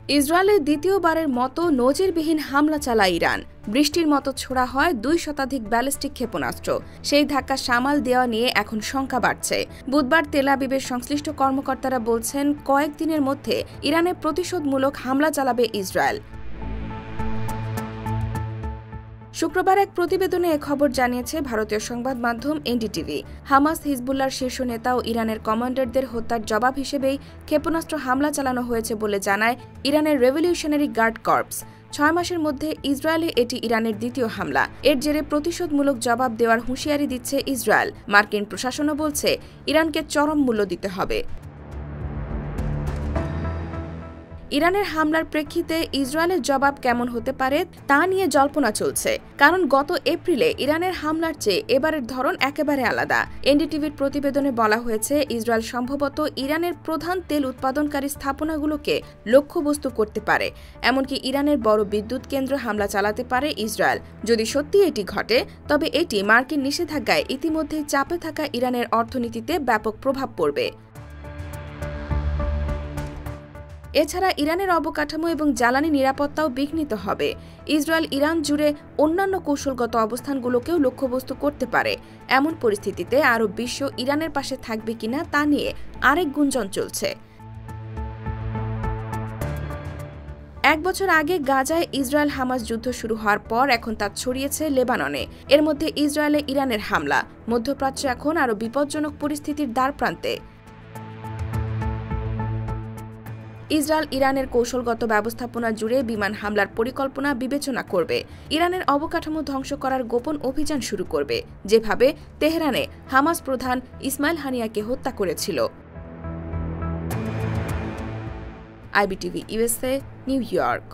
ইসরায়েলে দ্বিতীয়বারের মতো নজিরবিহীন হামলা চালায় ইরান। বৃষ্টির মতো ছোড়া হয় 2 শতাধিক ব্যালিস্টিক ক্ষেপণাস্ত্র। সেই ধাক্কা সামাল দেওয়া নিয়ে এখন শঙ্কা বাড়ছে। বুধবার তেল আবিবের সংশ্লিষ্ট কর্মকর্তারা বলছেন, কয়েকদিনের মধ্যে ইরানে প্রতিশোধমূলক হামলা চালাবে ইসরায়েল। শুক্রবার এক প্রতিবেদনে এ খবর জানিয়েছে ভারতীয় সংবাদ মাধ্যম এনডিটিভি। হামাস, হিজবুল্লাহর শীর্ষ নেতা ও ইরানের কমান্ডারদের হত্যার জবাব হিসেবেই ক্ষেপণাস্ত্র হামলা চালানো হয়েছে বলে জানায় ইরানের রেভলিউশনারি গার্ড কর্পস। 6 মাসের মধ্যে ইসরায়েলে এটি ইরানের দ্বিতীয় হামলা। এর জেরে প্রতিশোধমূলক জবাব দেওয়ার হুঁশিয়ারি দিচ্ছে ইসরায়েল। মার্কিন প্রশাসনও বলছে, ইরানকে চরম মূল্য দিতে হবে। ইরানের হামলার প্রেক্ষিতে ইসরায়েলের জবাব কেমন হতে পারে তা নিয়ে জল্পনা চলছে। কারণ গত এপ্রিলে ইরানের হামলার চেয়ে এবারের ধরন একেবারে আলাদা। এনডিটিভির প্রতিবেদনে বলা হয়েছে, ইসরায়েল সম্ভবত ইরানের প্রধান তেল উৎপাদনকারী স্থাপনাগুলোকে লক্ষ্যবস্তু করতে পারে। এমনকি ইরানের বড় বিদ্যুৎ কেন্দ্র হামলা চালাতে পারে ইসরায়েল। যদি সত্যি এটি ঘটে, তবে এটি মার্কিন নিষেধাজ্ঞায় ইতিমধ্যেই চাপে থাকা ইরানের অর্থনীতিতে ব্যাপক প্রভাব পড়বে। এছাড়া ইরানের অবকাঠামো এবং জ্বালানি নিরাপত্তাও বিঘ্নিত হবে। ইসরায়েল ইরান জুড়ে অন্যান্য কৌশলগত অবস্থানগুলোকেও লক্ষ্যবস্তু করতে পারে। এমন পরিস্থিতিতে আরব বিশ্ব ইরানের পাশে থাকবে কিনা তা নিয়ে আরেক গুঞ্জন চলছে। 1 বছর আগে গাজায় ইসরায়েল হামাস যুদ্ধ শুরু হওয়ার পর এখন তা ছড়িয়েছে লেবাননে। এর মধ্যে ইসরায়েলে ইরানের হামলা। মধ্যপ্রাচ্য এখন আরও বিপজ্জনক পরিস্থিতির দ্বারপ্রান্তে। ইসরায়েল ইরানের কৌশলগত ব্যবস্থাপনা জুড়ে বিমান হামলার পরিকল্পনা বিবেচনা করবে। ইরানের অবকাঠামো ধ্বংস করার গোপন অভিযান শুরু করবে, যেভাবে তেহরানে হামাস প্রধান ইসমাইল হানিয়াকে হত্যা করেছিল। IBTV USA, new York.